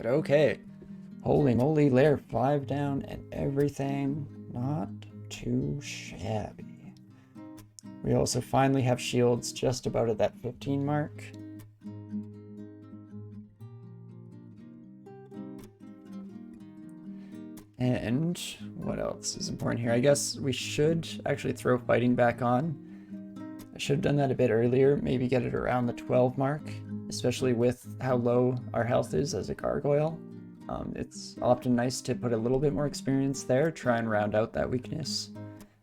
But okay. Holy moly, layer 5 down and everything. Not too shabby. We also finally have shields just about at that 15 mark. And what else is important here? I guess we should actually throw fighting back on. I should have done that a bit earlier, maybe get it around the 12 mark, especially with how low our health is as a gargoyle. It's often nice to put a little bit more experience there, try and round out that weakness,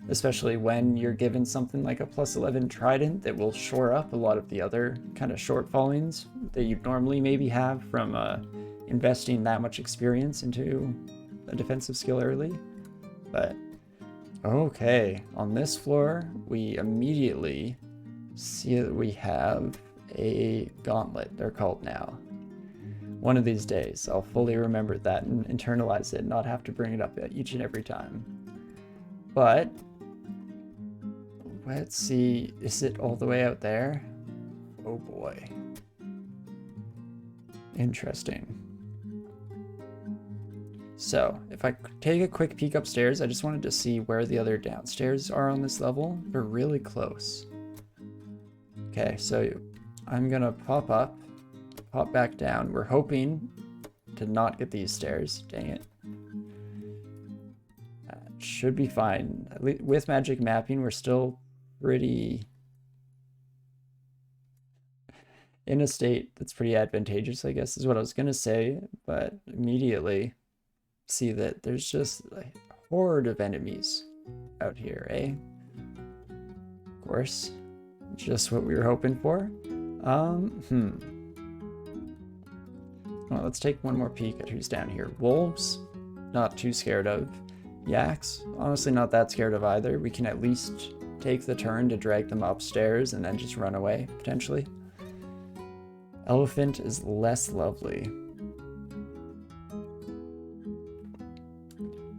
especially when you're given something like a plus 11 trident that will shore up a lot of the other kind of shortfallings that you'd normally maybe have from investing that much experience into a defensive skill early. But okay, on this floor, we immediately see that we have a gauntlet, they're called now. One of these days, I'll fully remember that and internalize it, not have to bring it up each and every time. But let's see, is it all the way out there? Oh boy. Interesting. So, if I take a quick peek upstairs, I just wanted to see where the other downstairs are on this level. They're really close. Okay, so I'm gonna pop up, pop back down. We're hoping to not get these stairs. Dang it. Should be fine. With magic mapping, we're still pretty in a state that's pretty advantageous, I guess is what I was gonna say, but immediately see that there's just a horde of enemies out here, eh? Of course, just what we were hoping for. Well, let's take one more peek at who's down here. Wolves, not too scared of. Yaks, honestly not that scared of either. We can at least take the turn to drag them upstairs and then just run away, potentially. Elephant is less lovely.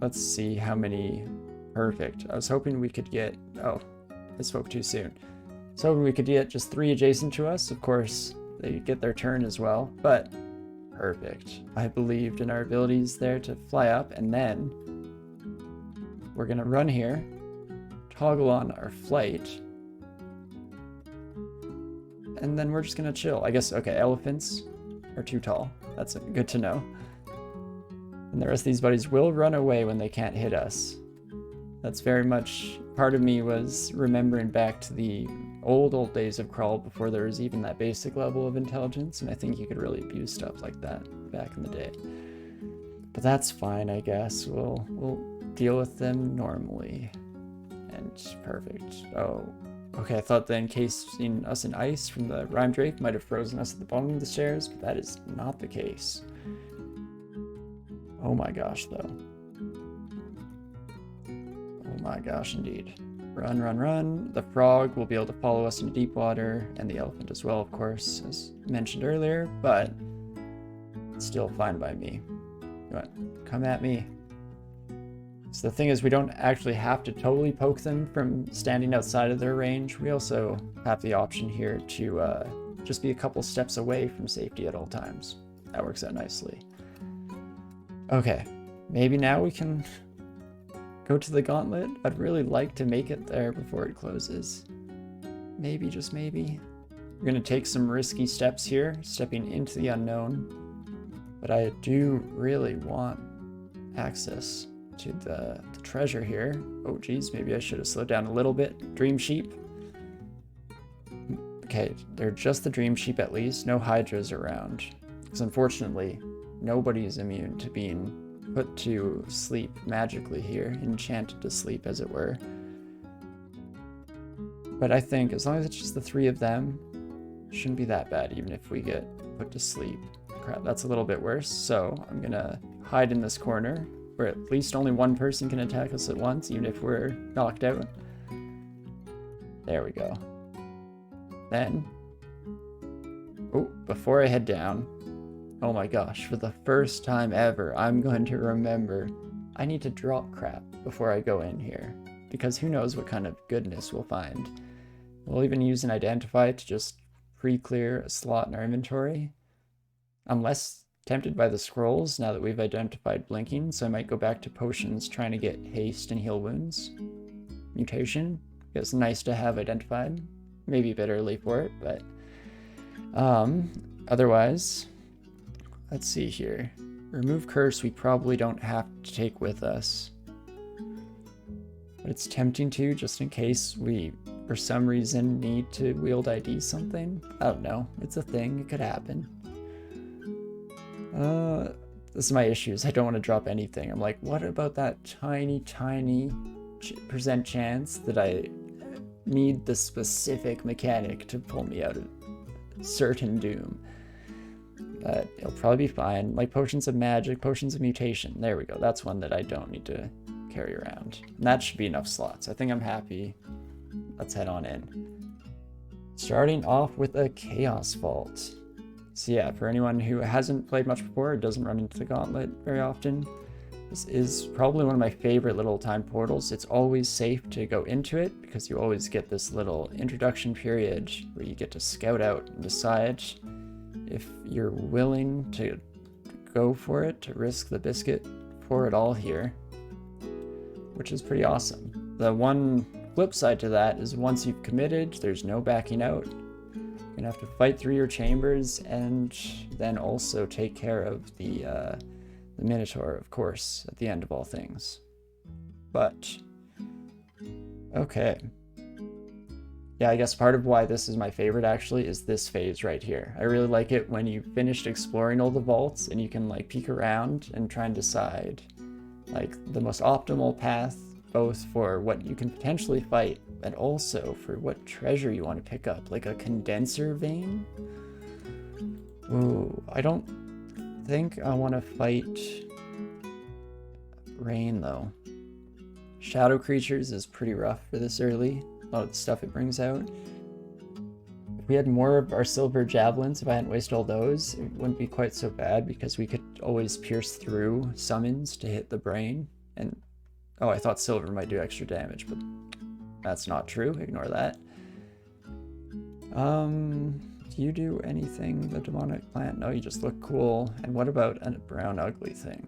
Let's see how many. Perfect. I was hoping we could get, oh, I spoke too soon. I was hoping we could get just 3 adjacent to us. Of course, they get their turn as well, but perfect. I believed in our abilities there to fly up, and then we're gonna run here, toggle on our flight, and then we're just gonna chill. I guess, okay, elephants are too tall. That's good to know. And the rest of these buddies will run away when they can't hit us. That's very much, part of me was remembering back to the old days of Crawl before there was even that basic level of intelligence, and I think you could really abuse stuff like that back in the day. But that's fine, I guess. We'll deal with them normally. And perfect. Oh, okay, I thought the encasing us in ice from the Rhyme Drake might have frozen us at the bottom of the stairs, but that is not the case. Oh my gosh, though. Oh my gosh, indeed. Run, run, run. The frog will be able to follow us into deep water, and the elephant as well, of course, as mentioned earlier, but it's still fine by me. Come at me. So the thing is, we don't actually have to totally poke them from standing outside of their range. We also have the option here to just be a couple steps away from safety at all times. That works out nicely. Okay, maybe now we can go to the gauntlet. I'd really like to make it there before it closes. Maybe, just maybe. We're gonna take some risky steps here, stepping into the unknown. But I do really want access to the treasure here. Oh geez, maybe I should have slowed down a little bit. Dream sheep. Okay, they're just the dream sheep at least. No hydras around. Because unfortunately, nobody is immune to being put to sleep magically here, enchanted to sleep as it were. But I think as long as it's just the 3 of them, it shouldn't be that bad even if we get put to sleep. Crap, that's a little bit worse. So I'm gonna hide in this corner where at least only one person can attack us at once, even if we're knocked out. There we go. Then, oh, before I head down, oh my gosh, for the first time ever, I'm going to remember I need to drop crap before I go in here, because who knows what kind of goodness we'll find. We'll even use an identify to just pre-clear a slot in our inventory. Unless Tempted by the scrolls now that we've identified blinking, so I might go back to potions trying to get haste and heal wounds. Mutation, it's nice to have identified. Maybe a bit early for it, but otherwise, let's see here. Remove curse we probably don't have to take with us. But it's tempting to, just in case we, for some reason, need to wield ID something. I don't know. It's a thing. It could happen. This is my issues. I don't want to drop anything. I'm like, what about that tiny percent chance that I need the specific mechanic to pull me out of certain doom? But it'll probably be fine. Like potions of magic, potions of mutation. There we go. That's one that I don't need to carry around. And that should be enough slots. I think I'm happy. Let's head on in. Starting off with a Chaos Vault. So yeah, for anyone who hasn't played much before or doesn't run into the Gauntlet very often, this is probably one of my favorite little time portals. It's always safe to go into it because you always get this little introduction period where you get to scout out and decide if you're willing to go for it, to risk the biscuit for it all here, which is pretty awesome. The one flip side to that is once you've committed, there's no backing out. You're gonna have to fight through your chambers and then also take care of the Minotaur, of course, at the end of all things. But, okay. Yeah, I guess part of why this is my favorite actually is this phase right here. I really like it when you've finished exploring all the vaults and you can like peek around and try and decide like the most optimal path, both for what you can potentially fight and also for what treasure you want to pick up, like a condenser vein. Ooh, I don't think I want to fight rain though. Shadow creatures is pretty rough for this early. A lot of the stuff it brings out. If we had more of our silver javelins, if I hadn't wasted all those, it wouldn't be quite so bad because we could always pierce through summons to hit the brain. And oh, I thought silver might do extra damage, but that's not true. Ignore that. Do you do anything, the demonic plant? No, you just look cool. And what about a brown ugly thing?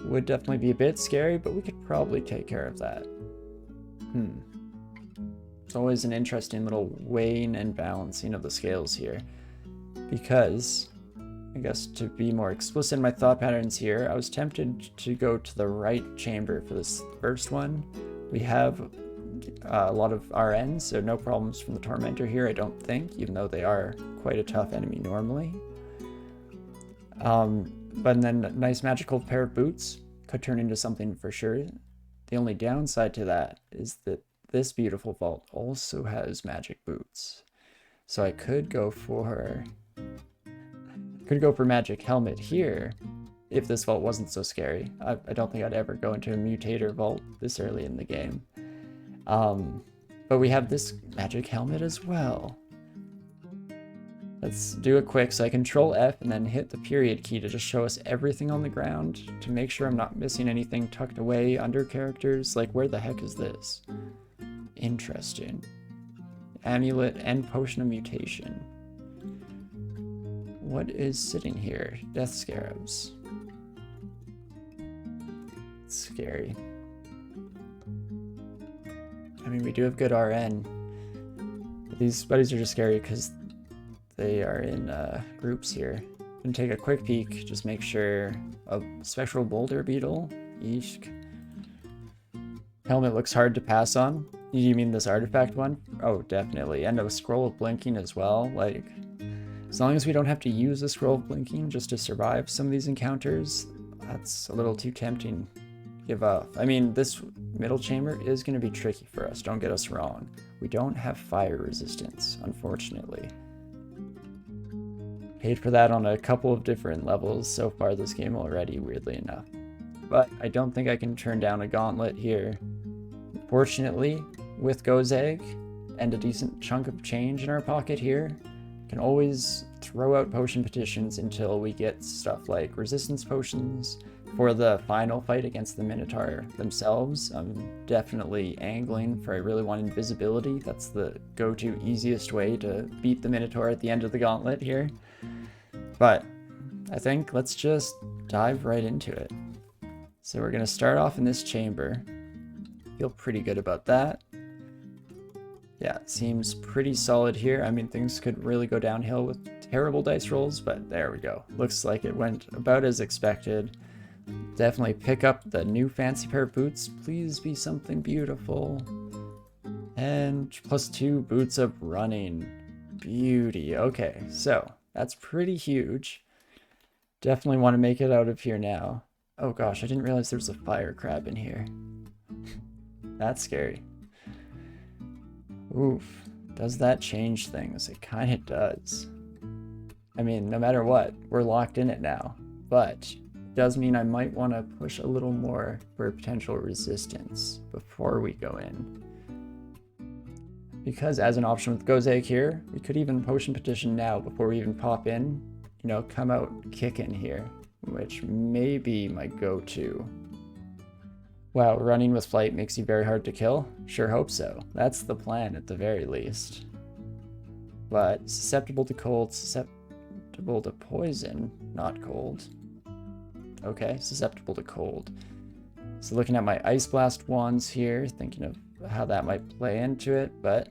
Would definitely be a bit scary, but we could probably take care of that. It's always an interesting little weighing and balancing of the scales here. Because, I guess to be more explicit in my thought patterns here, I was tempted to go to the right chamber for this first one. We have a lot of RNs, so no problems from the Tormentor here, I don't think, even though they are quite a tough enemy normally. But then a nice magical pair of boots could turn into something for sure. The only downside to that is that this beautiful vault also has magic boots. So I could go for magic helmet here if this vault wasn't so scary. I don't think I'd ever go into a mutator vault this early in the game. But we have this magic helmet as well. Let's do it quick. So I control F and then hit the period key to just show us everything on the ground to make sure I'm not missing anything tucked away under characters. Like, where the heck is this? Interesting. Amulet and potion of mutation. What is sitting here? Death scarabs. It's scary. I mean, we do have good RN. But these buddies are just scary because they are in groups here. And take a quick peek, just make sure a spectral boulder beetle. Eesh. Helmet looks hard to pass on. You mean this artifact one? Oh, definitely. And a scroll of blinking as well. Like, as long as we don't have to use a scroll of blinking just to survive some of these encounters, that's a little too tempting. Give up. I mean, this middle chamber is going to be tricky for us, don't get us wrong. We don't have fire resistance, unfortunately. Paid for that on a couple of different levels so far this game already, weirdly enough. But I don't think I can turn down a gauntlet here. Fortunately, with Gozeg and a decent chunk of change in our pocket here, can always throw out potion petitions until we get stuff like resistance potions. For the final fight against the Minotaur themselves, I'm definitely angling for, I really want invisibility. That's the go-to easiest way to beat the Minotaur at the end of the gauntlet here. But I think let's just dive right into it. So we're gonna start off in this chamber. Feel pretty good about that. Yeah, seems pretty solid here. I mean, things could really go downhill with terrible dice rolls, but there we go. Looks like it went about as expected. Definitely pick up the new fancy pair of boots. Please be something beautiful. And +2 boots of running. Beauty. Okay, so that's pretty huge. Definitely want to make it out of here now. Oh gosh, I didn't realize there was a fire crab in here. That's scary. Oof. Does that change things? It kind of does. I mean, no matter what, we're locked in it now. But it does mean I might want to push a little more for potential resistance before we go in. Because as an option with Go's Egg here, we could even Potion Petition now before we even pop in. You know, come out kicking here, which may be my go-to. Wow, running with flight makes you very hard to kill? Sure hope so. That's the plan at the very least. But susceptible to cold, susceptible to poison, not cold. Okay, susceptible to cold. So looking at my Ice Blast wands here, thinking of how that might play into it, but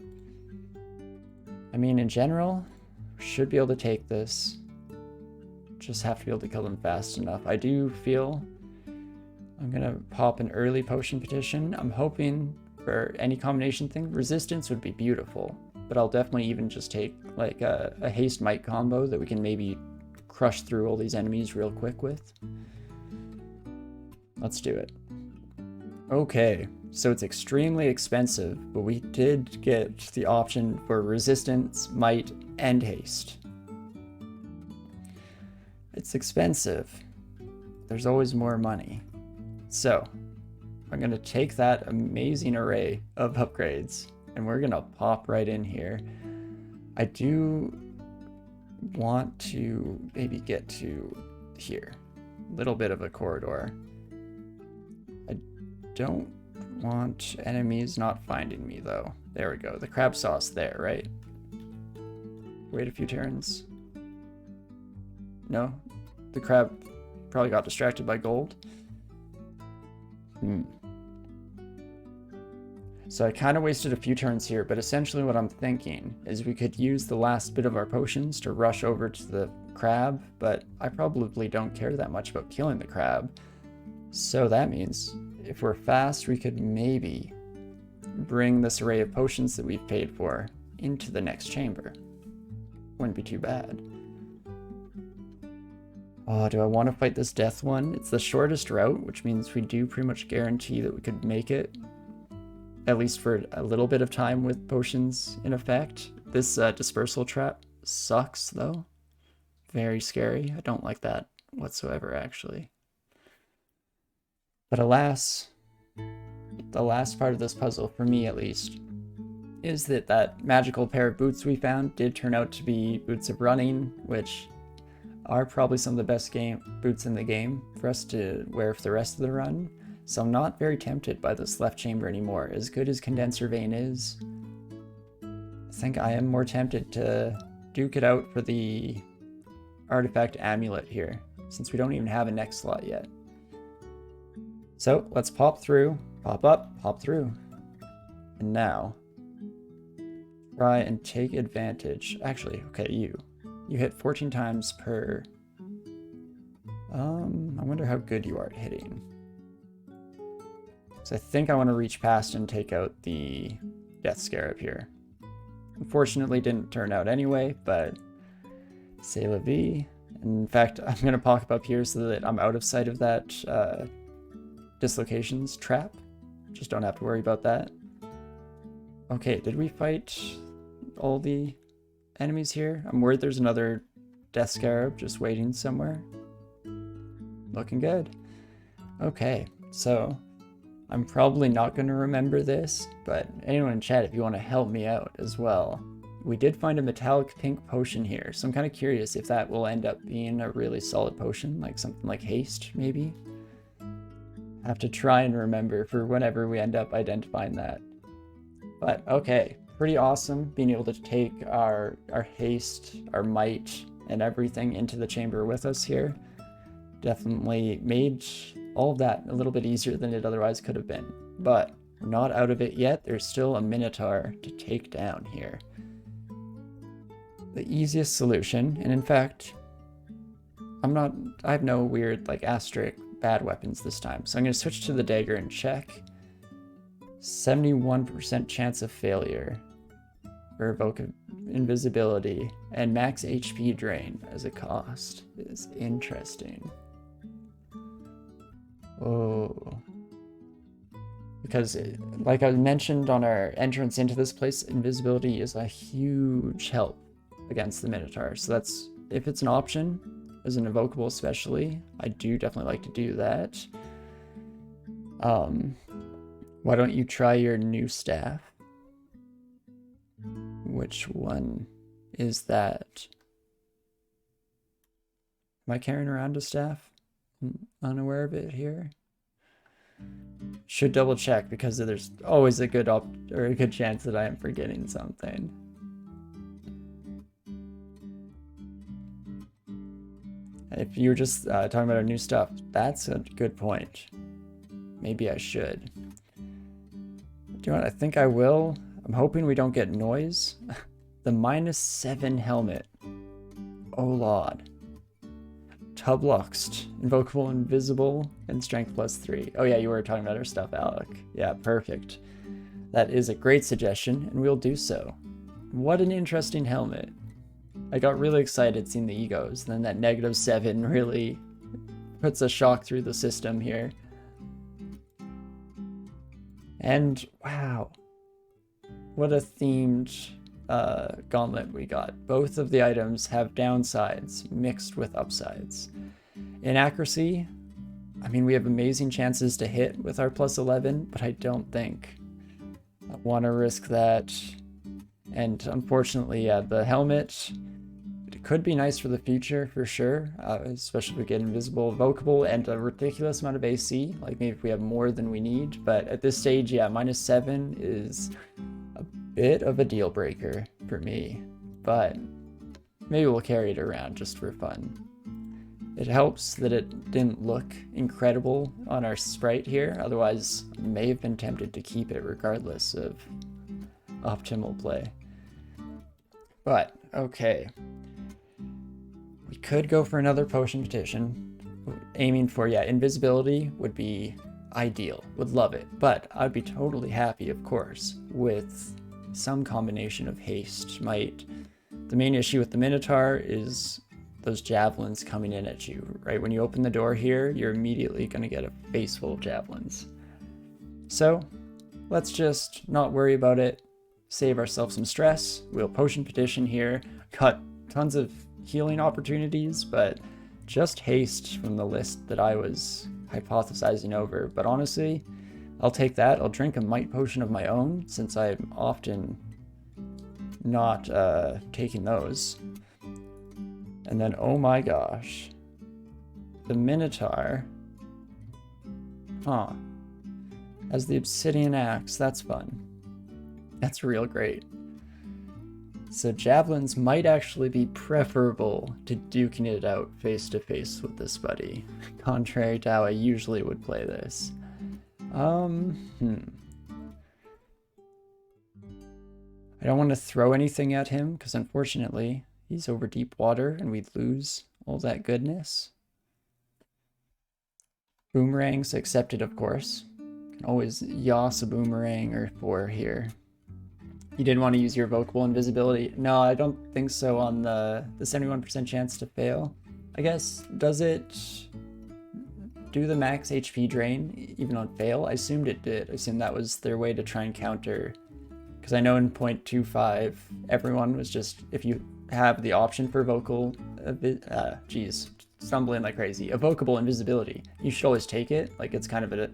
I mean, in general, we should be able to take this. Just have to be able to kill them fast enough. I do feel I'm gonna pop an early Potion Petition. I'm hoping for any combination thing. Resistance would be beautiful, but I'll definitely even just take like a Haste Might combo that we can maybe crush through all these enemies real quick with. Let's do it. Okay, so it's extremely expensive, but we did get the option for Resistance, Might, and Haste. It's expensive. There's always more money. So, I'm going to take that amazing array of upgrades, and we're going to pop right in here. I do want to maybe get to here. A little bit of a corridor. I don't want enemies not finding me, though. There we go. The crab sauce there, right? Wait a few turns. No? The crab probably got distracted by gold. So I kind of wasted a few turns here, but essentially what I'm thinking is we could use the last bit of our potions to rush over to the crab, but I probably don't care that much about killing the crab. So that means if we're fast, we could maybe bring this array of potions that we've paid for into the next chamber. Wouldn't be too bad. Oh, do I want to fight this death one? It's the shortest route, which means we do pretty much guarantee that we could make it, at least for a little bit of time with potions in effect. This dispersal trap sucks, though. Very scary. I don't like that whatsoever, actually. But alas, the last part of this puzzle, for me at least, is that magical pair of boots we found did turn out to be boots of running, which are probably some of the best boots in the game for us to wear for the rest of the run. So I'm not very tempted by this left chamber anymore. As good as Condenser Vein is, I think I am more tempted to duke it out for the Artifact Amulet here, since we don't even have a next slot yet. So let's pop through, pop up, pop through. And now, try and take advantage. Actually, okay, you hit 14 times per... I wonder how good you are at hitting. So I think I want to reach past and take out the Death Scarab here. Unfortunately, didn't turn out anyway, but c'est la vie. In fact, I'm going to pop up here so that I'm out of sight of that Dislocations trap. Just don't have to worry about that. Okay, did we fight all the enemies here? I'm worried there's another Death Scarab just waiting somewhere. Looking good. Okay, so I'm probably not going to remember this, but anyone in chat, if you want to help me out as well. We did find a metallic pink potion here, so I'm kind of curious if that will end up being a really solid potion, like something like Haste, maybe? I have to try and remember for whenever we end up identifying that. But okay, pretty awesome being able to take our Haste, our Might, and everything into the chamber with us here definitely made all of that a little bit easier than it otherwise could have been. But we're not out of it yet. There's still a Minotaur to take down here. The easiest solution, and in fact, I have no weird like asterisk bad weapons this time. So I'm going to switch to the dagger and check. 71% chance of failure for evoke invisibility and max HP drain as a cost is interesting. Oh. Because like I mentioned on our entrance into this place, invisibility is a huge help against the Minotaur. So that's, if it's an option, as an evocable especially, I do definitely like to do that. Why don't you try your new staff? Which one is that? Am I carrying around a staff? I'm unaware of it here. Should double check because there's always a good chance that I am forgetting something. If you're just talking about our new stuff, that's a good point. Maybe I should. Do you know what? I think I will. I'm hoping we don't get noise. The -7 helmet. Oh lord. Tubluxed. Invocable, invisible, and strength +3. Oh yeah, you were talking about our stuff, Alec. Yeah, perfect. That is a great suggestion, and we'll do so. What an interesting helmet. I got really excited seeing the egos, and then that -7 really puts a shock through the system here. And wow, what a themed gauntlet we got. Both of the items have downsides mixed with upsides. In accuracy, I mean, we have amazing chances to hit with our +11, but I don't think I want to risk that. And unfortunately, yeah, the helmet, it could be nice for the future for sure, especially if we get invisible, evocable, and a ridiculous amount of AC, like maybe if we have more than we need. But at this stage, yeah, -7 is a bit of a deal breaker for me, but maybe we'll carry it around just for fun. It helps that it didn't look incredible on our sprite here, otherwise I may have been tempted to keep it regardless of optimal play. But, okay. We could go for another potion petition. Aiming for, yeah, invisibility would be ideal. Would love it. But I'd be totally happy, of course, with some combination of haste. The main issue with the Minotaur is those javelins coming in at you, right? When you open the door here, you're immediately going to get a face full of javelins. So, let's just not worry about it. Save ourselves some stress. We'll potion petition here. Got tons of healing opportunities, but just haste from the list that I was hypothesizing over. But honestly, I'll take that. I'll drink a might potion of my own, since I'm often not taking those. And then, oh my gosh, the Minotaur, as the obsidian axe. That's fun. That's real great. So javelins might actually be preferable to duking it out face to face with this buddy, contrary to how I usually would play this. I don't want to throw anything at him because unfortunately he's over deep water and we'd lose all that goodness. Boomerangs accepted, of course. Can always yoss a boomerang or 4 here. You didn't want to use your evocable invisibility. No, I don't think so on the 71% chance to fail. I guess, does it do the max HP drain even on fail? I assumed it did. I assumed that was their way to try and counter. Because I know in 0.25, everyone was just, if you have the option for stumbling like crazy. Evocable invisibility. You should always take it. Like it's kind of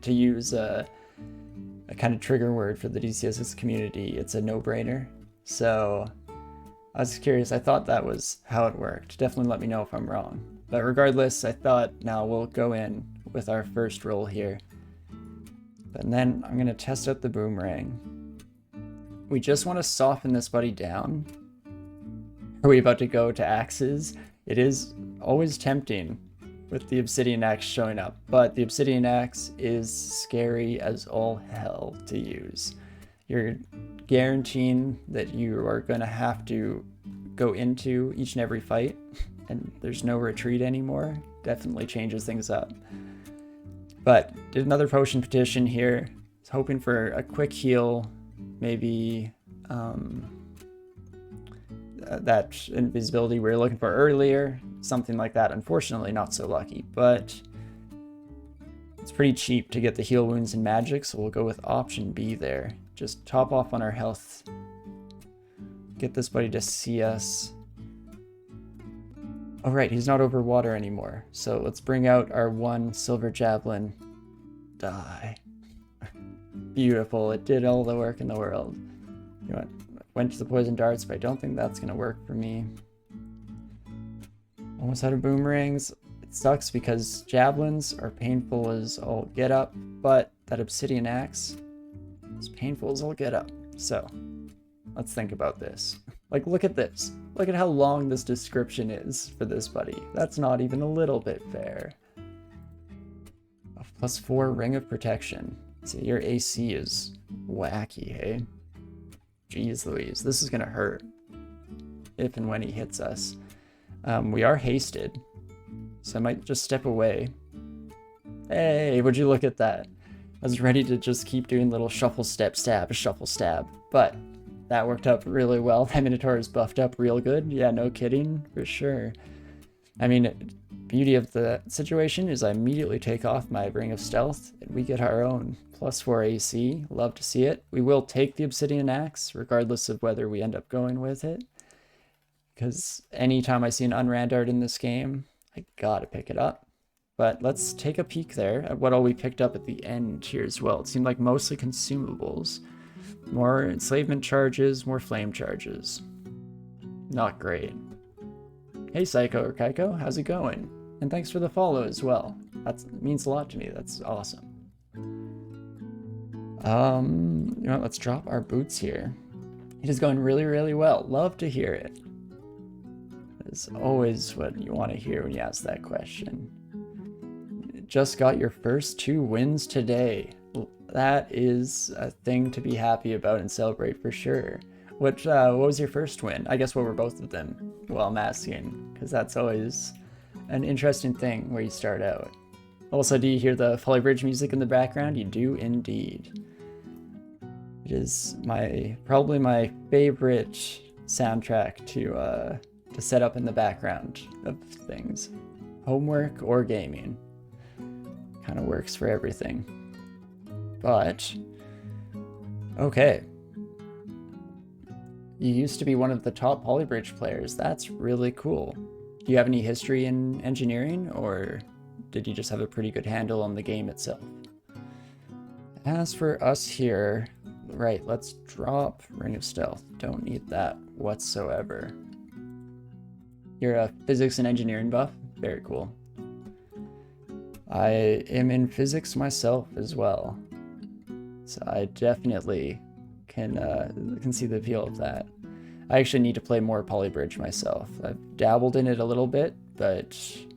to use a kind of trigger word for the DCSS community. It's a no-brainer. So I was curious. I thought that was how it worked. Definitely let me know if I'm wrong. But regardless, I thought now we'll go in with our first roll here. And then I'm going to test out the boomerang. We just want to soften this buddy down. Are we about to go to axes? It is always tempting with the obsidian axe showing up, but the obsidian axe is scary as all hell to use. You're guaranteeing that you are going to have to go into each and every fight, and there's no retreat anymore. Definitely changes things up. But did another potion petition here. Was hoping for a quick heal, maybe that invisibility we were looking for earlier, something like that. Unfortunately, not so lucky, but it's pretty cheap to get the heal wounds and magic, so we'll go with option B there. Just top off on our health. Get this buddy to see us. All right, he's not over water anymore, so let's bring out our one silver javelin. Die. Beautiful, it did all the work in the world. You know what? Went to the poison darts, but I don't think that's gonna work for me. Almost out of boomerangs. It sucks because javelins are painful as all get up, but that obsidian axe is painful as all get up. So let's think about this. Like, look at this. Look at how long this description is for this buddy. That's not even a little bit fair. A +4 ring of protection. See, your AC is wacky, hey? Jeez Louise, this is gonna hurt if and when he hits us. We are hasted, so I might just step away. Hey, would you look at that? I was ready to just keep doing little shuffle step stab, shuffle stab, but that worked out really well. That Minotaur is buffed up real good. Yeah, no kidding, for sure. I mean, beauty of the situation is I immediately take off my Ring of Stealth, and we get our own +4 AC. Love to see it. We will take the Obsidian Axe, regardless of whether we end up going with it. Because anytime I see an unrand art in this game, I gotta pick it up. But let's take a peek there at what all we picked up at the end here as well. It seemed like mostly consumables. More enslavement charges, more flame charges. Not great. Hey Psycho or Kaiko, how's it going? And thanks for the follow as well. That means a lot to me, that's awesome. You know, let's drop our boots here. It is going really, really well. Love to hear it. It's always what you want to hear when you ask that question. Just got your first 2 wins today. That is a thing to be happy about and celebrate for sure. What was your first win? I guess what were both of them? Well, I'm asking, because that's always an interesting thing where you start out. Also, do you hear the Folly Bridge music in the background? You do indeed. It is probably my favorite soundtrack to set up in the background of things. Homework or gaming. Kind of works for everything. But, okay. You used to be one of the top Polybridge players. That's really cool. Do you have any history in engineering, or did you just have a pretty good handle on the game itself? As for us here, right, let's drop Ring of Stealth. Don't need that whatsoever. You're a physics and engineering buff? Very cool. I am in physics myself as well, so I definitely can see the appeal of that. I actually need to play more Polybridge myself. I've dabbled in it a little bit, but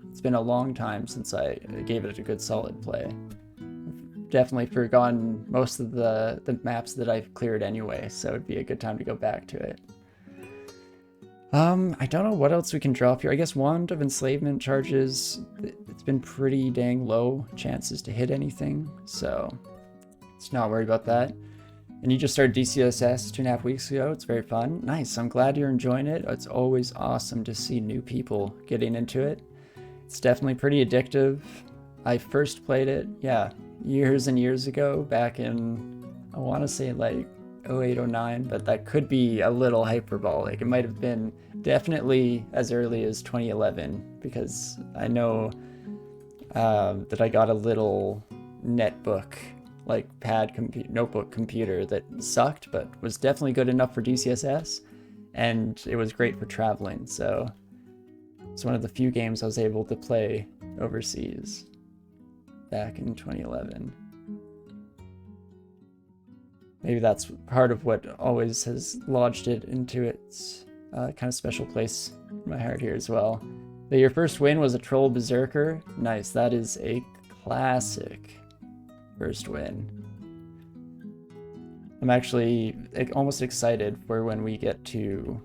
it's been a long time since I gave it a good solid play. I've definitely forgotten most of the maps that I've cleared anyway, so it'd be a good time to go back to it. I don't know what else we can drop here. I guess Wand of Enslavement charges, it's been pretty dang low chances to hit anything, so let's not worry about that. And you just started DCSS 2.5 weeks ago. It's very fun. Nice, I'm glad you're enjoying it. It's always awesome to see new people getting into it. It's definitely pretty addictive. I first played it, yeah, years and years ago, back in, I want to say like 08, 09, but that could be a little hyperbolic. It might have been definitely as early as 2011, because I know that I got a little netbook, like notebook computer that sucked, but was definitely good enough for DCSS, and it was great for traveling, so it's one of the few games I was able to play overseas back in 2011. Maybe that's part of what always has lodged it into its kind of special place in my heart here as well. But your first win was a Troll Berserker. Nice, that is a classic first win. I'm actually almost excited for when we get to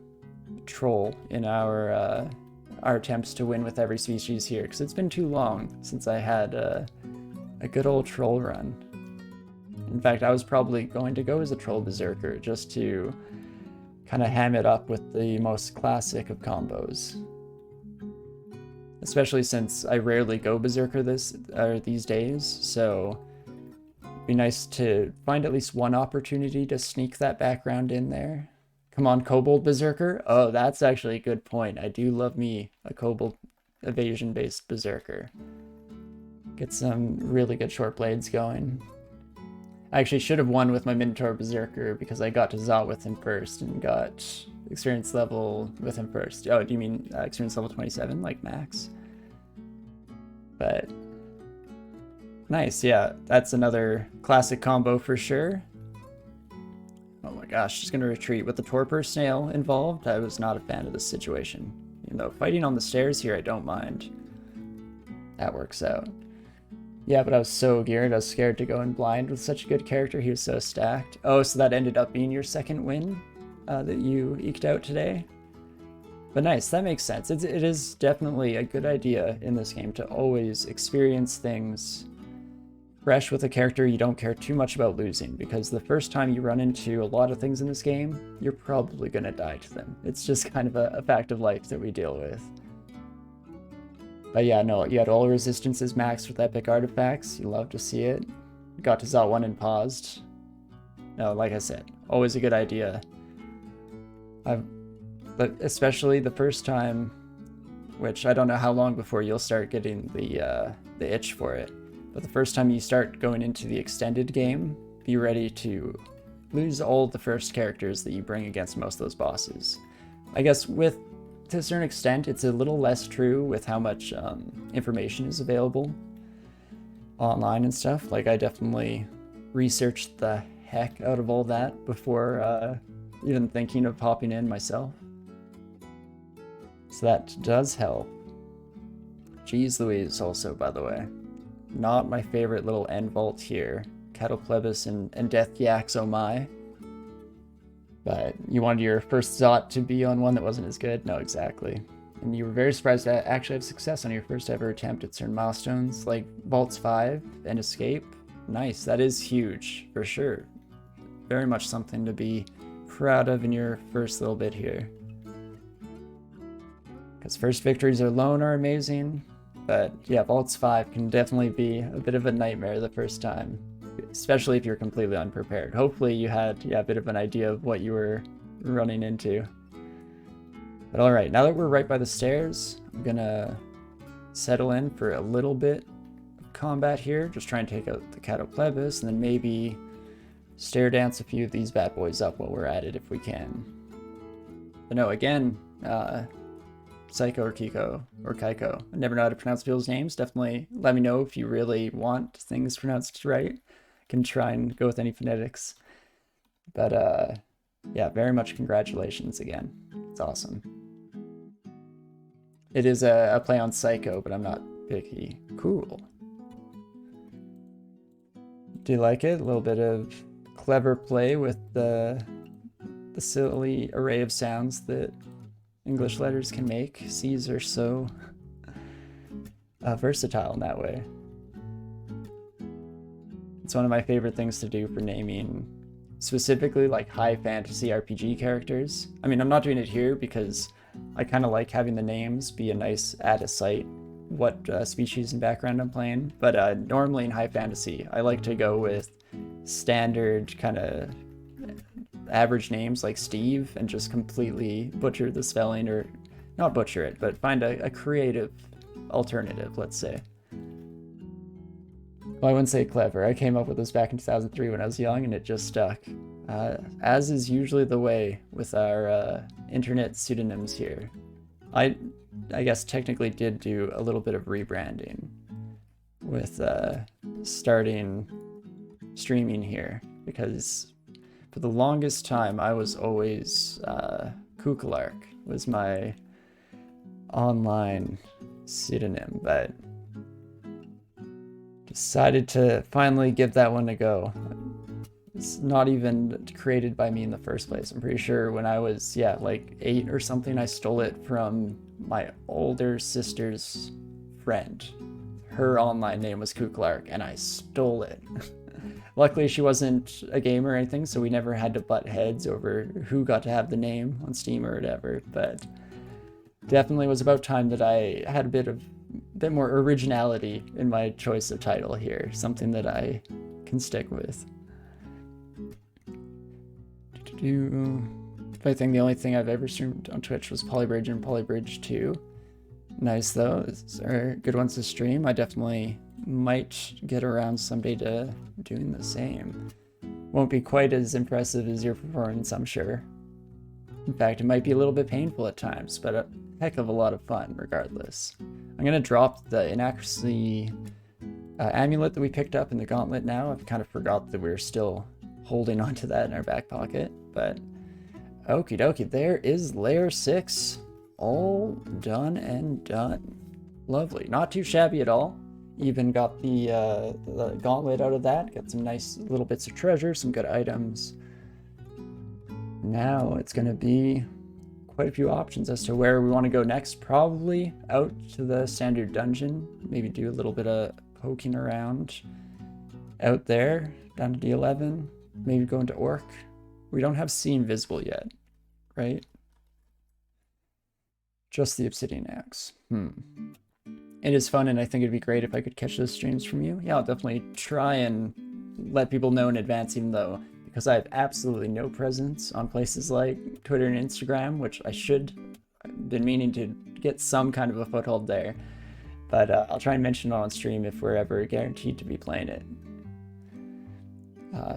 Troll in our attempts to win with every species here, because it's been too long since I had a good old Troll run. In fact, I was probably going to go as a Troll Berserker just to kind of ham it up with the most classic of combos. Especially since I rarely go Berserker these days, so it'd be nice to find at least one opportunity to sneak that background in there. Come on, Kobold Berserker. Oh, that's actually a good point. I do love me a Kobold evasion-based Berserker. Get some really good short blades going. I actually should have won with my Minotaur Berserker because I got to Zot with him first and got experience level with him first. Oh, do you mean experience level 27, like max? But nice, yeah. That's another classic combo for sure. Oh my gosh, just gonna retreat. With the Torpor Snail involved, I was not a fan of this situation. Even though fighting on the stairs here, I don't mind. That works out. Yeah, but I was so geared, I was scared to go in blind with such a good character. He was so stacked. Oh, so that ended up being your second win that you eked out today? But nice, that makes sense. It is definitely a good idea in this game to always experience things fresh with a character you don't care too much about losing, because the first time you run into a lot of things in this game, you're probably going to die to them. It's just kind of a fact of life that we deal with. But yeah, no, you had all resistances maxed with epic artifacts. You love to see it. Got to Zot 1 and paused. No, like I said, always a good idea. But especially the first time, which I don't know how long before you'll start getting the itch for it. But the first time you start going into the extended game, be ready to lose all the first characters that you bring against most of those bosses. I guess to a certain extent, it's a little less true with how much information is available online and stuff. Like, I definitely researched the heck out of all that before even thinking of hopping in myself. So that does help. Jeez Louise also, by the way. Not my favorite little end vault here. Cattle-Plebis and Death Yaks, oh my. But you wanted your first Zot to be on one that wasn't as good? No, exactly. And you were very surprised to actually have success on your first ever attempt at certain milestones, like Vaults 5 and Escape. Nice, that is huge, for sure. Very much something to be proud of in your first little bit here. Because first victories alone are amazing, but yeah, Vaults 5 can definitely be a bit of a nightmare the first time, especially if you're completely unprepared. Hopefully you had a bit of an idea of what you were running into. But alright, now that we're right by the stairs, I'm gonna settle in for a little bit of combat here, just try and take out the Cattle-Plebis, and then maybe stair dance a few of these bad boys up while we're at it if we can. But no, again, Psycho or Kiko, or Kaiko. I never know how to pronounce people's names. Definitely let me know if you really want things pronounced right. I can try and go with any phonetics. But yeah, very much congratulations again. It's awesome. It is a play on Psycho, but I'm not picky. Cool. Do you like it? A little bit of clever play with the silly array of sounds that English letters can make. C's are so versatile in that way. It's one of my favorite things to do for naming specifically like high fantasy RPG characters. I mean, I'm not doing it here because I kind of like having the names be a nice add a sight what species and background I'm playing, but normally in high fantasy I like to go with standard kind of average names like Steve and just completely butcher the spelling, or not butcher it, but find a creative alternative, let's say. Well, I wouldn't say clever. I came up with this back in 2003 when I was young, and it just stuck. As is usually the way with our internet pseudonyms here. I guess technically did do a little bit of rebranding with starting streaming here, because for the longest time I was always Kukelark, was my online pseudonym, but decided to finally give that one a go. It's not even created by me in the first place. I'm pretty sure when I was, yeah, like 8 or something, I stole it from my older sister's friend. Her online name was Kuklark, and I stole it. Luckily, she wasn't a gamer or anything, so we never had to butt heads over who got to have the name on Steam or whatever, but definitely was about time that I had a bit more originality in my choice of title here, something that I can stick with. I think the only thing I've ever streamed on Twitch was Polybridge and Polybridge 2. Nice though, these are good ones to stream. I definitely might get around someday to doing the same. Won't be quite as impressive as your performance, I'm sure. In fact, it might be a little bit painful at times, but a heck of a lot of fun regardless. I'm gonna drop the inaccuracy amulet that we picked up in the gauntlet now. I've kind of forgot that we were still holding onto that in our back pocket, but okie dokie, there is layer 6 all done and done. Lovely, not too shabby at all. Even got the gauntlet out of that, got some nice little bits of treasure, some good items. Now it's gonna be quite a few options as to where we want to go next. Probably out to the standard dungeon, maybe do a little bit of poking around out there down to D11. Maybe go into Orc. We don't have Seen Visible yet, right? Just the Obsidian Axe. It is fun, and I think it'd be great if I could catch those streams from you. Yeah, I'll definitely try and let people know in advance, even though, because I have absolutely no presence on places like Twitter and Instagram, which I I've been meaning to get some kind of a foothold there. But I'll try and mention it on stream if we're ever guaranteed to be playing it.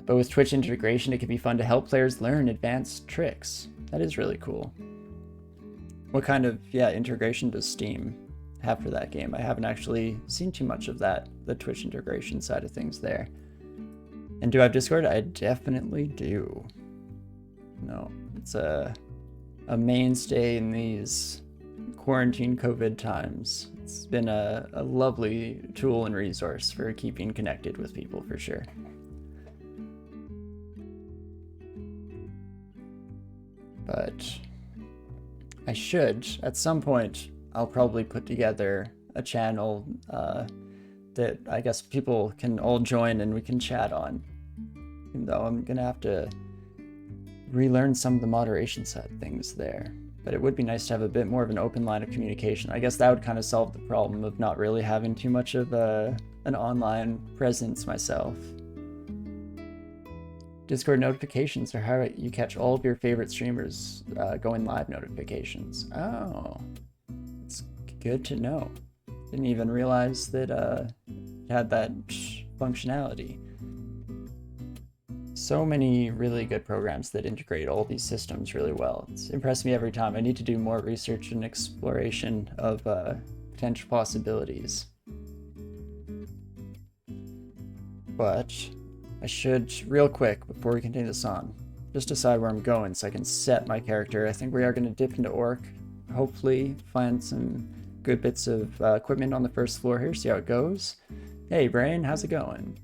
But with Twitch integration, it can be fun to help players learn advanced tricks. That is really cool. What kind of, integration does Steam have for that game? I haven't actually seen too much of that, the Twitch integration side of things there. And do I have Discord? I definitely do. No, it's a mainstay in these quarantine COVID times. It's been a lovely tool and resource for keeping connected with people, for sure. But I should, at some point, I'll probably put together a channel that I guess people can all join and we can chat on. Even though I'm gonna have to relearn some of the moderation side of things there. But it would be nice to have a bit more of an open line of communication. I guess that would kind of solve the problem of not really having too much of an online presence myself. Discord notifications are how you catch all of your favorite streamers going live notifications. Oh, it's good to know. Didn't even realize that it had that functionality. So many really good programs that integrate all these systems really well. It's impressed me every time. I need to do more research and exploration of potential possibilities. But I should, real quick, before we continue this on, just decide where I'm going so I can set my character. I think we are going to dip into Orc, hopefully find some good bits of equipment on the first floor here, see how it goes. Hey Brain, how's it going?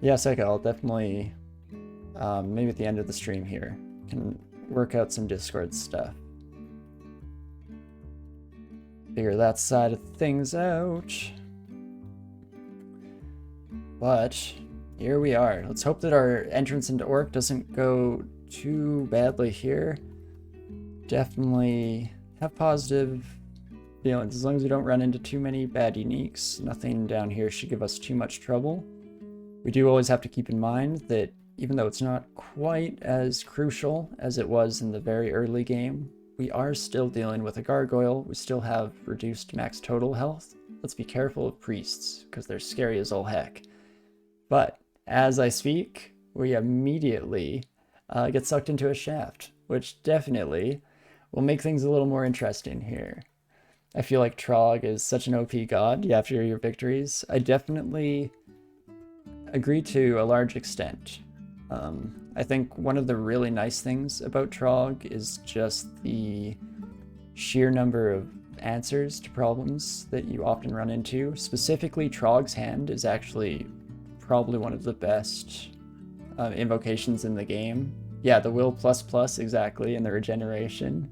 Yeah, Seika, I'll definitely, maybe at the end of the stream here, can work out some Discord stuff. Figure that side of things out. But here we are. Let's hope that our entrance into Orc doesn't go too badly here. Definitely have positive feelings as long as we don't run into too many bad uniques. Nothing down here should give us too much trouble. We do always have to keep in mind that even though it's not quite as crucial as it was in the very early game, we are still dealing with a gargoyle. We still have reduced max total health. Let's be careful of priests, because they're scary as all heck. But as I speak, we immediately get sucked into a shaft, which definitely will make things a little more interesting here. I feel like Trog is such an OP god after your victories. I definitely agree to a large extent. I think one of the really nice things about Trog is just the sheer number of answers to problems that you often run into. Specifically, Trog's Hand is actually probably one of the best invocations in the game. Yeah, the will plus exactly, and the regeneration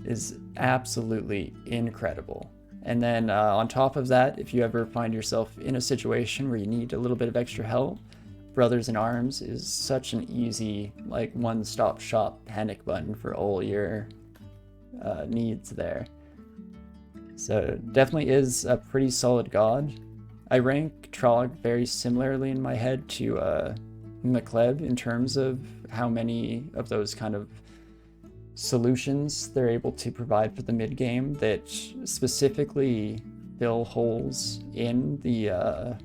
is absolutely incredible. And then on top of that, if you ever find yourself in a situation where you need a little bit of extra help, Brothers in Arms is such an easy, like, one-stop shop panic button for all your needs there. So definitely is a pretty solid god. I rank Trog very similarly in my head to McLeod in terms of how many of those kind of solutions they're able to provide for the mid game that specifically fill holes in the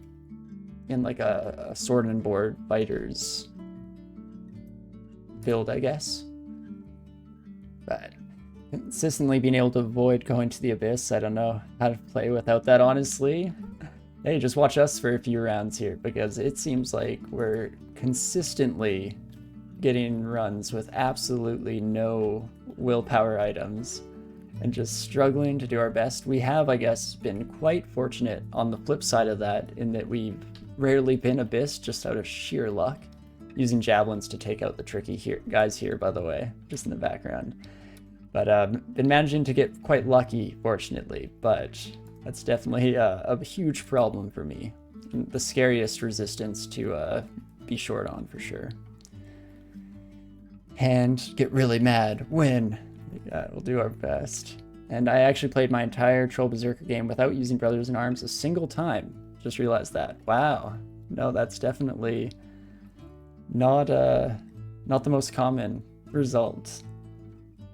in like a sword and board fighter's build, I guess. But consistently being able to avoid going to the abyss, I don't know how to play without that, honestly. Hey, just watch us for a few rounds here, because it seems like we're consistently getting runs with absolutely no willpower items and just struggling to do our best. We have, I guess, been quite fortunate on the flip side of that, in that we've rarely been abyss just out of sheer luck, using javelins to take out the tricky guys here, by the way, just in the background. But been managing to get quite lucky, fortunately, but that's definitely a huge problem for me. The scariest resistance to be short on, for sure. And get really mad, win. Yeah, we'll do our best. And I actually played my entire Troll Berserker game without using Brothers in Arms a single time. Just realized that. Wow. No, that's definitely not the most common result.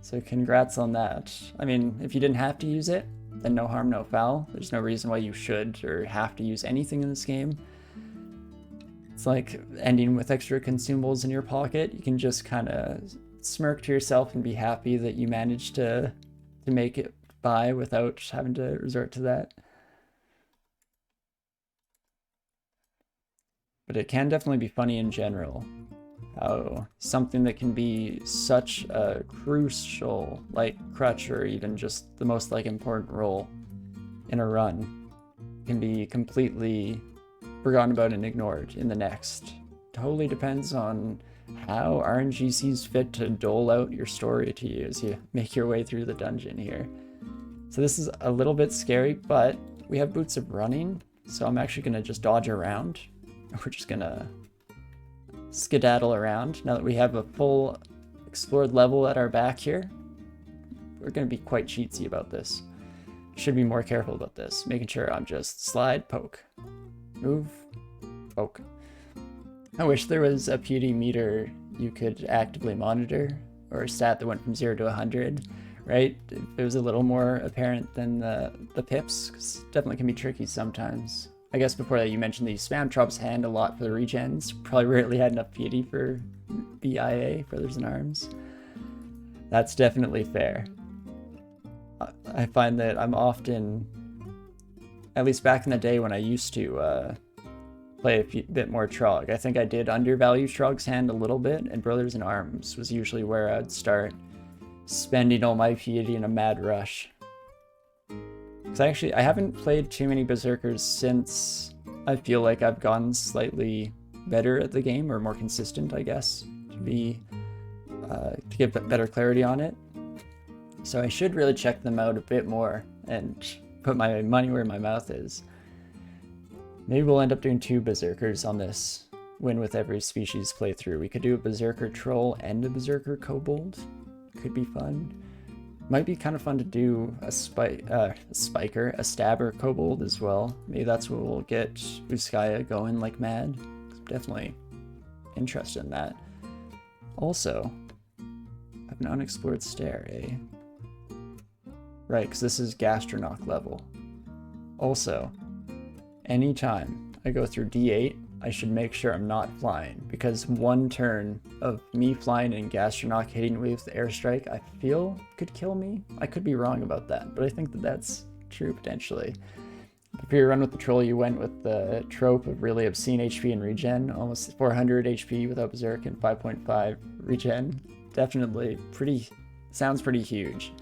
So congrats on that. I mean, if you didn't have to use it, then no harm, no foul. There's no reason why you should or have to use anything in this game. It's like ending with extra consumables in your pocket. You can just kind of smirk to yourself and be happy that you managed to make it by without having to resort to that. But it can definitely be funny in general, how something that can be such a crucial, like, crutch, or even just the most, like, important role in a run can be completely forgotten about and ignored in the next. Totally depends on how RNG sees fit to dole out your story to you as you make your way through the dungeon here. So this is a little bit scary, but we have Boots of Running, so I'm actually going to just dodge around. We're just going to skedaddle around. Now that we have a full explored level at our back here, we're going to be quite cheatsy about this. Should be more careful about this, making sure I'm just slide, poke, move, poke. I wish there was a PD meter you could actively monitor, or a stat that went from 0 to 100, right? It was a little more apparent than the pips, because it definitely can be tricky sometimes. I guess before that you mentioned that you spam Trog's Hand a lot for the regens. Probably rarely had enough piety for BIA, Brothers in Arms. That's definitely fair. I find that I'm often, at least back in the day when I used to play a bit more Trog, I think I did undervalue Trog's Hand a little bit, and Brothers in Arms was usually where I'd start spending all my piety in a mad rush. Because I haven't played too many Berserkers since I feel like I've gotten slightly better at the game, or more consistent, I guess, to get better clarity on it. So I should really check them out a bit more and put my money where my mouth is. Maybe we'll end up doing 2 Berserkers on this win with every species playthrough. We could do a Berserker Troll and a Berserker Kobold. Could be fun. Might be kind of fun to do a Spiker, a Stabber Kobold as well. Maybe that's what will get Uskaya going like mad. I'm definitely interested in that. Also, I have an unexplored stair, eh? Right, because this is Gastronaut level. Also, anytime I go through D8, I should make sure I'm not flying, because one turn of me flying and Gastronaut hitting me with the airstrike, I feel could kill me. I could be wrong about that, but I think that that's true potentially. If you run with the troll, you went with the trope of really obscene HP and regen, almost 400 HP without Berserk and 5.5 regen. Definitely sounds pretty huge.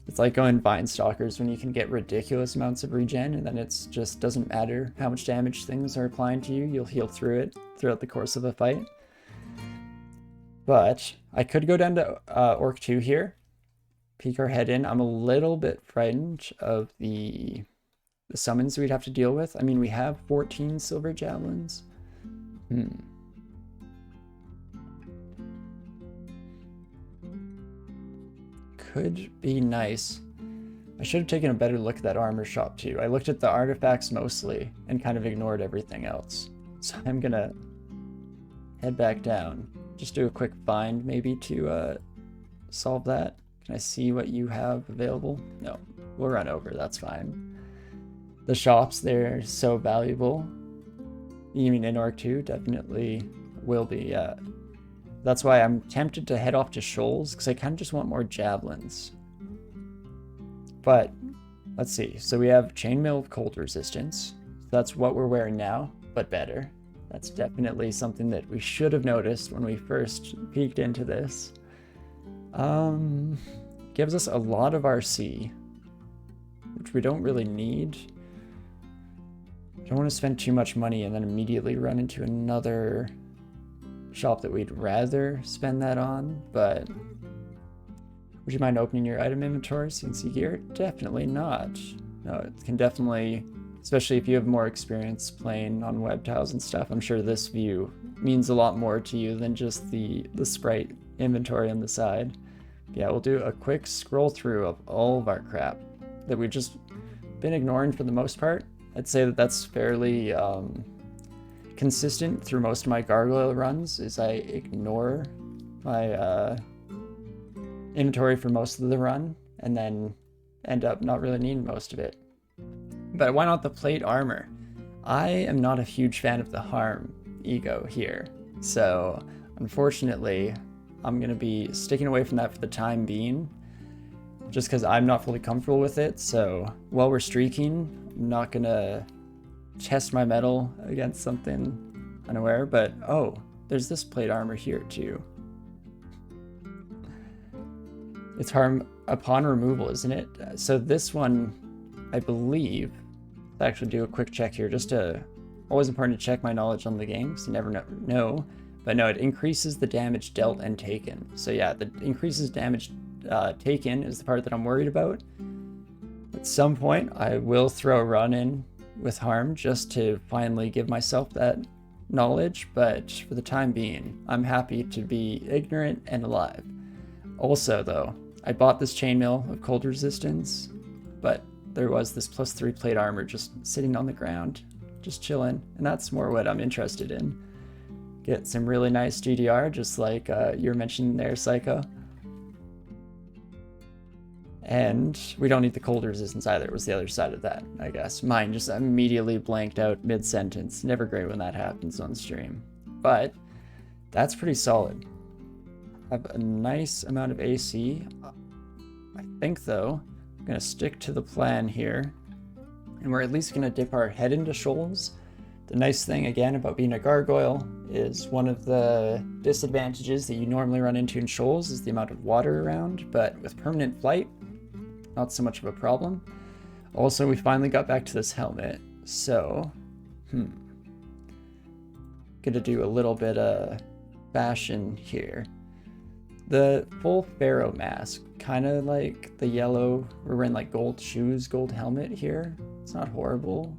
It's like going Vine Stalkers when you can get ridiculous amounts of regen, and then it's just doesn't matter how much damage things are applying to you, you'll heal through it throughout the course of a fight. But I could go down to Orc 2 here, peek our head in. I'm a little bit frightened of the summons we'd have to deal with. I mean, we have 14 silver javelins. Could be nice. I should have taken a better look at that armor shop too. I looked at the artifacts mostly and kind of ignored everything else. So I'm gonna head back down. Just do a quick find maybe to solve that. Can I see what you have available? No, we'll run over, that's fine. The shops, they're so valuable. You mean in Orc 2? Definitely will be. That's why I'm tempted to head off to Shoals, because I kind of just want more javelins. But, let's see. So we have Chainmail of Cold Resistance. That's what we're wearing now, but better. That's definitely something that we should have noticed when we first peeked into this. Gives us a lot of RC, which we don't really need. Don't want to spend too much money and then immediately run into another shop that we'd rather spend that on, but would you mind opening your item inventory so you can see gear? Definitely not. No, it can definitely, especially if you have more experience playing on web tiles and stuff, I'm sure this view means a lot more to you than just the sprite inventory on the side. Yeah, we'll do a quick scroll through of all of our crap that we've just been ignoring for the most part. I'd say that that's fairly consistent through most of my Gargoyle runs, is I ignore my inventory for most of the run and then end up not really needing most of it. But why not the plate armor? I am not a huge fan of the harm ego here, so unfortunately I'm going to be sticking away from that for the time being, just because I'm not fully comfortable with it. So while we're streaking, I'm not going to test my metal against something unaware, but oh, there's this plate armor here too. It's harm upon removal, isn't it? So this one, I believe, let's actually do a quick check here, just to, always important to check my knowledge on the game, because you never know. But no, it increases the damage dealt and taken. So yeah, the increases damage taken is the part that I'm worried about. At some point, I will throw a run in with harm just to finally give myself that knowledge, but for the time being, I'm happy to be ignorant and alive. Also though, I bought this chainmail of cold resistance, but there was this +3 plate armor just sitting on the ground, just chilling, and that's more what I'm interested in. Get some really nice GDR, just like you were mentioning there, Psycho. And we don't need the cold resistance either. It was the other side of that, I guess. Mine just immediately blanked out mid-sentence. Never great when that happens on stream. But that's pretty solid. Have a nice amount of AC. I think, though, I'm going to stick to the plan here. And we're at least going to dip our head into shoals. The nice thing, again, about being a gargoyle is one of the disadvantages that you normally run into in shoals is the amount of water around, but with permanent flight, not so much of a problem. Also, we finally got back to this helmet, so, gonna do a little bit of fashion here. The full Pharaoh mask, kind of like the yellow, we're wearing like gold shoes, gold helmet here. It's not horrible.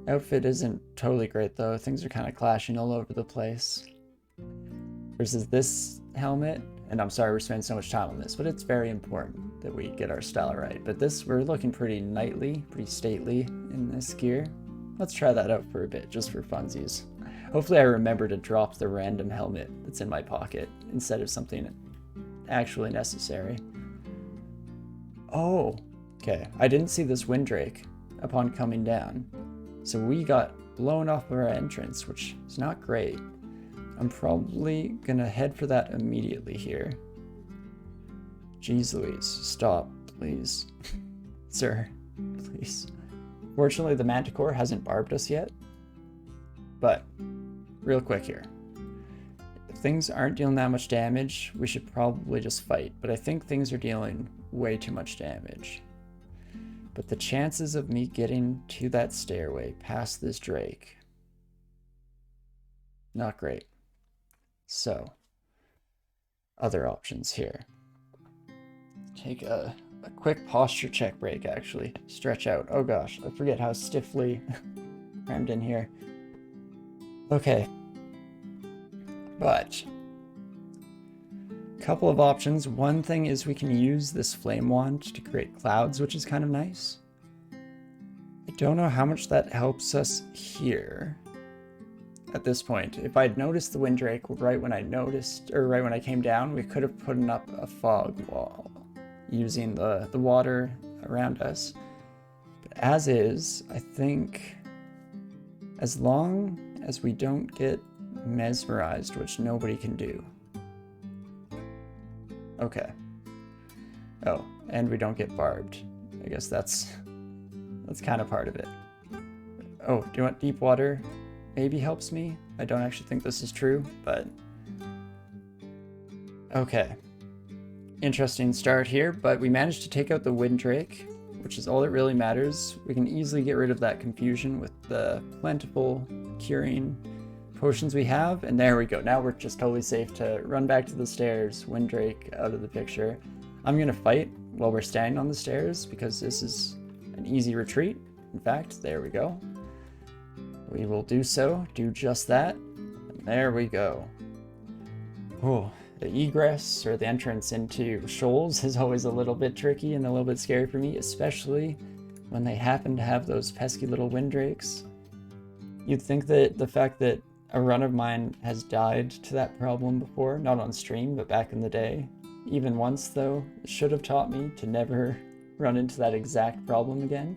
Outfit isn't totally great though, things are kind of clashing all over the place. Versus this helmet, and I'm sorry we're spending so much time on this, but it's very important that we get our style right. But this, we're looking pretty knightly, pretty stately in this gear. Let's try that out for a bit, just for funsies. Hopefully I remember to drop the random helmet that's in my pocket instead of something actually necessary. Oh, okay. I didn't see this winddrake upon coming down. So we got blown off of our entrance, which is not great. I'm probably gonna head for that immediately here. Jeez Louise, stop, please. Sir, Please. Fortunately, the Manticore hasn't barbed us yet. But, real quick here. If things aren't dealing that much damage, we should probably just fight. But I think things are dealing way too much damage. But the chances of me getting to that stairway past this Drake, not great. So, other options here. Take a quick posture check break, actually. Stretch out. Oh gosh, I forget how stiffly crammed in here. Okay. But, couple of options. One thing is we can use this flame wand to create clouds, which is kind of nice. I don't know how much that helps us here at this point. If I'd noticed the Windrake right when I came down, we could have put up a fog wall using the water around us. But as is, I think as long as we don't get mesmerized, which nobody can do. Okay. Oh, and we don't get barbed. I guess that's kind of part of it. Oh, do you want deep water? Maybe helps me. I don't actually think this is true, but okay. Interesting start here, but we managed to take out the Windrake, which is all that really matters. We can easily get rid of that confusion with the plentiful curing potions we have, and there we go. Now we're just totally safe to run back to the stairs, Windrake out of the picture. I'm gonna fight while we're standing on the stairs because this is an easy retreat. In fact, there we go. We will do so, do just that, and there we go. Oh, the egress or the entrance into shoals is always a little bit tricky and a little bit scary for me, especially when they happen to have those pesky little Windrakes. You'd think that the fact that a run of mine has died to that problem before, not on stream, but back in the day, even once though, it should have taught me to never run into that exact problem again.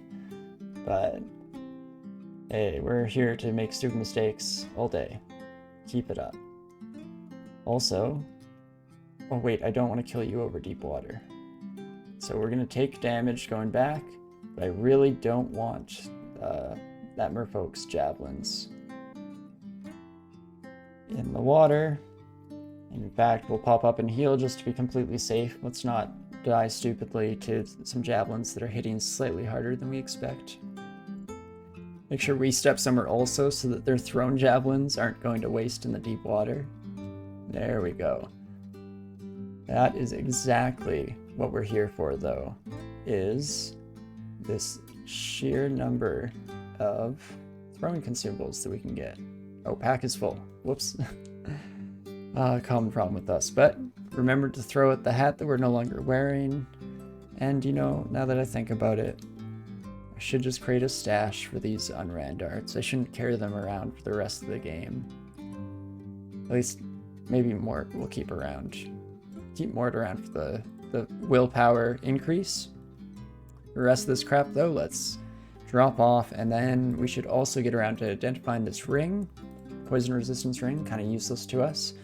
But hey, we're here to make stupid mistakes all day. Keep it up. Also, oh wait, I don't want to kill you over deep water. So we're gonna take damage going back, but I really don't want that merfolk's javelins in the water. In fact, we'll pop up and heal just to be completely safe. Let's not die stupidly to some javelins that are hitting slightly harder than we expect. Make sure we step somewhere also so that their thrown javelins aren't going to waste in the deep water. There we go. That is exactly what we're here for, though, is this sheer number of throwing consumables that we can get. Oh, pack is full. Whoops. Common problem with us. But remember to throw at the hat that we're no longer wearing. And, you know, now that I think about it, I should just create a stash for these unran darts. I shouldn't carry them around for the rest of the game. At least, maybe more we'll keep around. Keep Mort around for the willpower increase. The rest of this crap, though, let's drop off, and then we should also get around to identifying this ring. Poison resistance ring, kind of useless to us.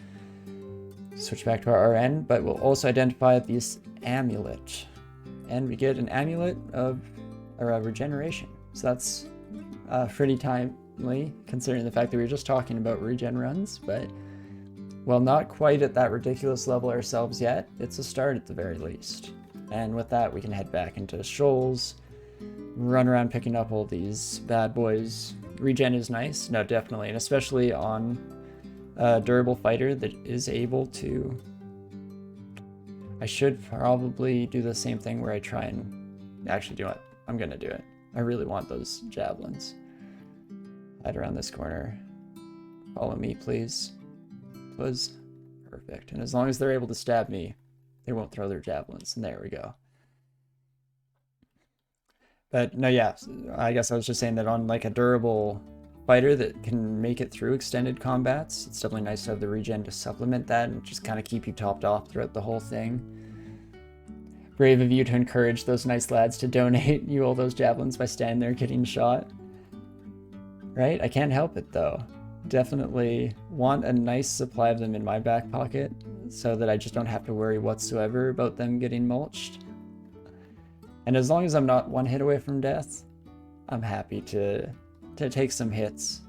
Switch back to our RN, but we'll also identify this amulet. And we get an amulet of regeneration. So that's pretty timely, considering the fact that we were just talking about regen runs, but well, not quite at that ridiculous level ourselves yet. It's a start at the very least. And with that, we can head back into shoals, run around picking up all these bad boys. Regen is nice, no, definitely, and especially on a durable fighter that is able to... I should probably do the same thing where I try and... Actually, do it. I'm gonna do it. I really want those javelins. Hide around this corner. Follow me, please. Was perfect. And as long as they're able to stab me, they won't throw their javelins. And there we go. But no, yeah, I guess I was just saying that on like a durable fighter that can make it through extended combats, it's definitely nice to have the regen to supplement that and just kind of keep you topped off throughout the whole thing. Brave of you to encourage those nice lads to donate you all those javelins by standing there getting shot. Right? I can't help it though. Definitely want a nice supply of them in my back pocket so that I just don't have to worry whatsoever about them getting mulched. And as long as I'm not one hit away from death, I'm happy to take some hits.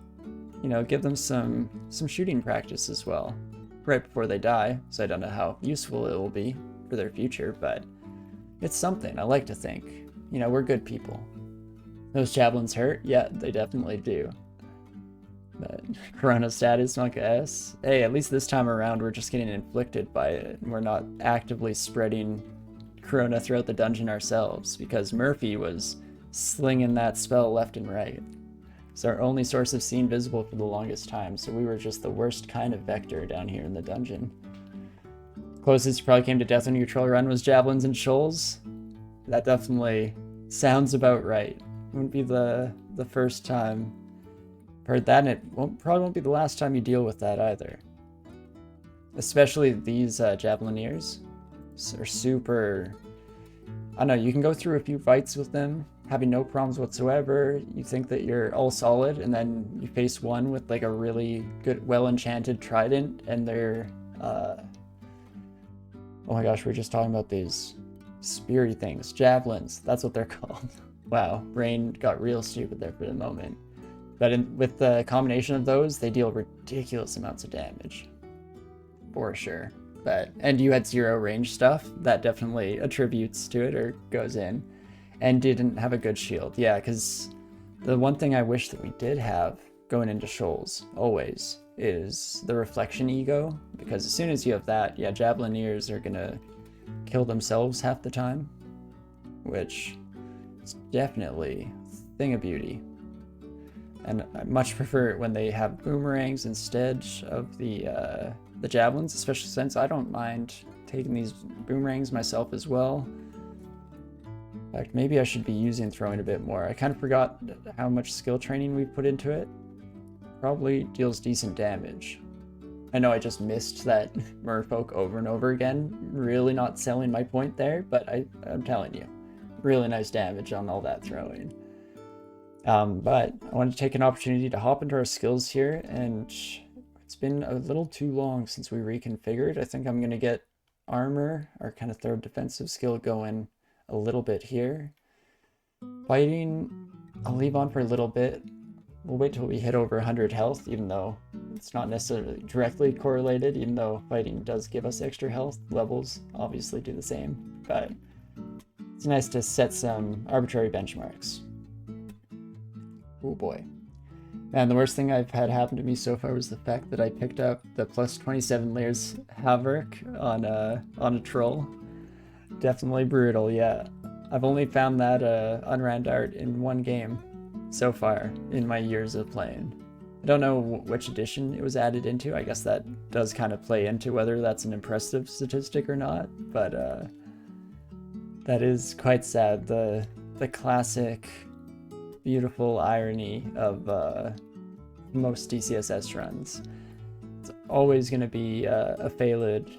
You know, give them some shooting practice as well, right before they die, so I don't know how useful it will be for their future, but it's something, I like to think. You know, we're good people. Those javelins hurt? Yeah, they definitely do. But Corona status, Monka S. Hey, at least this time around we're just getting inflicted by it. We're not actively spreading Corona throughout the dungeon ourselves, because Murphy was slinging that spell left and right. It's our only source of seeing visible for the longest time, so we were just the worst kind of vector down here in the dungeon. Closest you probably came to death on your troll run was javelins and shoals. That definitely sounds about right. Wouldn't be the first time heard that, and it probably won't be the last time you deal with that either. Especially these javelineers are super... I don't know, you can go through a few fights with them, having no problems whatsoever. You think that you're all solid, and then you face one with like a really good, well-enchanted trident, and they're... oh my gosh, we were just talking about these speary things. Javelins, that's what they're called. Wow, brain got real stupid there for the moment. But with the combination of those, they deal ridiculous amounts of damage. For sure. And you had 0 range stuff, that definitely attributes to it or goes in. And didn't have a good shield. Yeah, because the one thing I wish that we did have going into shoals, always, is the reflection ego. Because as soon as you have that, yeah, javelineers are gonna kill themselves half the time. Which is definitely a thing of beauty. And I much prefer it when they have boomerangs instead of the javelins, especially since I don't mind taking these boomerangs myself as well. In fact, maybe I should be using throwing a bit more. I kind of forgot how much skill training we've put into it. Probably deals decent damage. I know I just missed that merfolk over and over again. Really not selling my point there, but I'm telling you, really nice damage on all that throwing. But I want to take an opportunity to hop into our skills here, and it's been a little too long since we reconfigured. I think I'm going to get armor, our kind of third defensive skill, going a little bit here. Fighting, I'll leave on for a little bit. We'll wait till we hit over 100 health, even though it's not necessarily directly correlated, even though fighting does give us extra health. Levels obviously do the same, but it's nice to set some arbitrary benchmarks. Oh boy. Man, the worst thing I've had happen to me so far was the fact that I picked up the plus 27 layers Havoc on a troll. Definitely brutal, yeah. I've only found that unrand art in one game so far in my years of playing. I don't know which edition it was added into. I guess that does kind of play into whether that's an impressive statistic or not, but that is quite sad. The classic beautiful irony of most DCSS runs. It's always going to be a Phalid.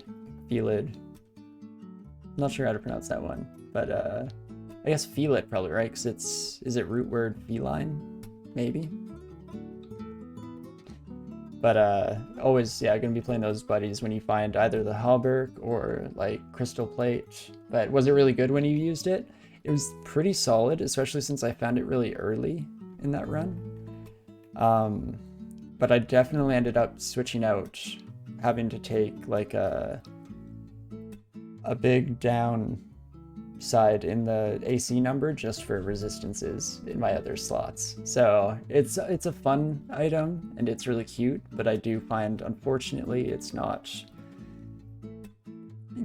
I'm not sure how to pronounce that one, but I guess Felit probably, right? Because is it root word feline? Maybe? But always, yeah, going to be playing those buddies when you find either the Hauberk or like Crystal Plate. But was it really good when you used it? It was pretty solid, especially since I found it really early in that run. But I definitely ended up switching out, having to take like a big down side in the AC number just for resistances in my other slots. So it's a fun item and it's really cute, but I do find, unfortunately, it's not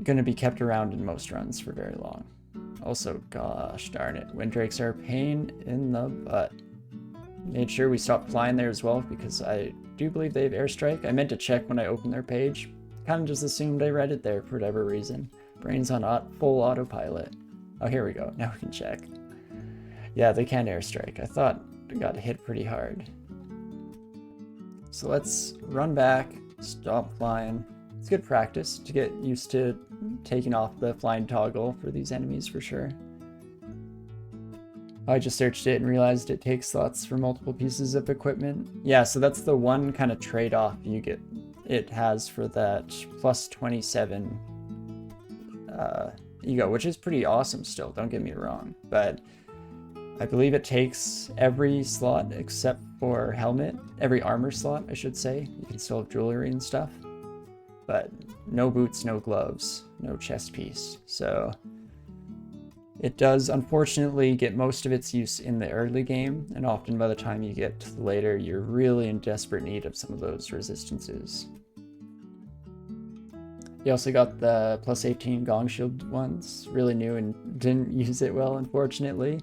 going to be kept around in most runs for very long. Also, gosh darn it, Windrakes are a pain in the butt. Made sure we stopped flying there as well because I do believe they have airstrike. I meant to check when I opened their page. Kind of just assumed I read it there for whatever reason. Brain's on full autopilot. Oh, here we go. Now we can check. Yeah, they can airstrike. I thought I got hit pretty hard. So let's run back, stop flying. It's good practice to get used to taking off the flying toggle for these enemies for sure. I just searched it and realized it takes slots for multiple pieces of equipment. Yeah, so that's the one kind of trade-off you get. It has for that plus 27 you go, which is pretty awesome still, don't get me wrong. But I believe it takes every slot except for helmet, every armor slot, I should say. You can still have jewelry and stuff, but no boots, no gloves, no chest piece. So it does unfortunately get most of its use in the early game, and often by the time you get to later, you're really in desperate need of some of those resistances. You also got the plus 18 Gong Shield ones, really new and didn't use it well, unfortunately.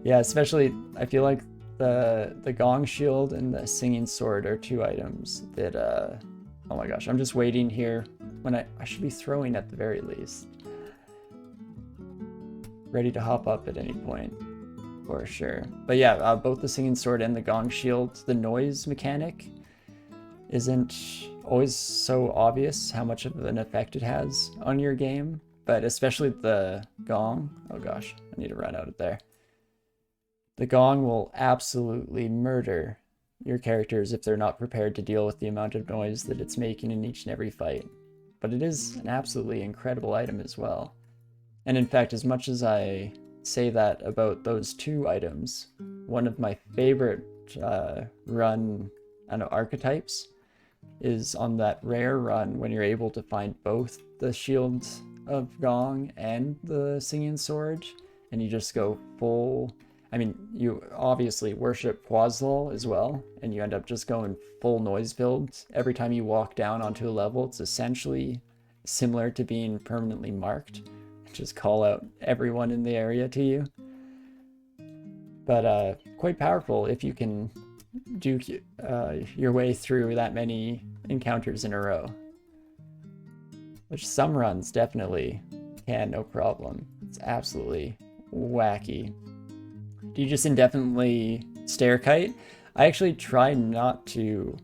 Yeah, especially, I feel like the Gong Shield and the Singing Sword are two items that, oh my gosh, I'm just waiting here when I should be throwing at the very least. Ready to hop up at any point, for sure. But yeah, both the Singing Sword and the Gong Shield, the noise mechanic isn't always so obvious how much of an effect it has on your game, but especially the gong. Oh gosh, I need to run out of there. The gong will absolutely murder your characters if they're not prepared to deal with the amount of noise that it's making in each and every fight. But it is an absolutely incredible item as well. And in fact, as much as I say that about those two items, one of my favorite run, I don't know, archetypes is on that rare run when you're able to find both the Shield of Gong and the Singing Sword, and you just go full. I mean, you obviously worship Quaslol as well, and you end up just going full noise build. Every time you walk down onto a level, it's essentially similar to being permanently marked. Just call out everyone in the area to you. But quite powerful if you can do your way through that many encounters in a row. Which some runs definitely can, no problem. It's absolutely wacky. Do you just indefinitely stair kite? I actually try not to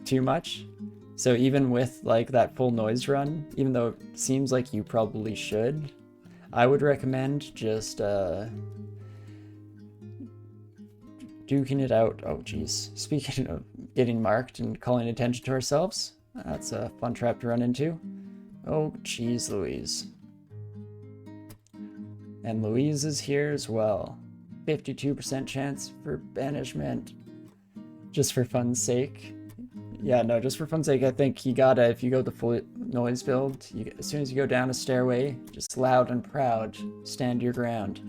too much. So even with like that full noise run, even though it seems like you probably should, I would recommend just duking it out. Oh geez, speaking of getting marked and calling attention to ourselves, that's a fun trap to run into. Oh geez Louise. And Louise is here as well. 52% chance for banishment. Just for fun's sake. Yeah, no, just for fun's sake, I think you gotta, if you go the full noise build, as soon as you go down a stairway, just loud and proud, stand your ground.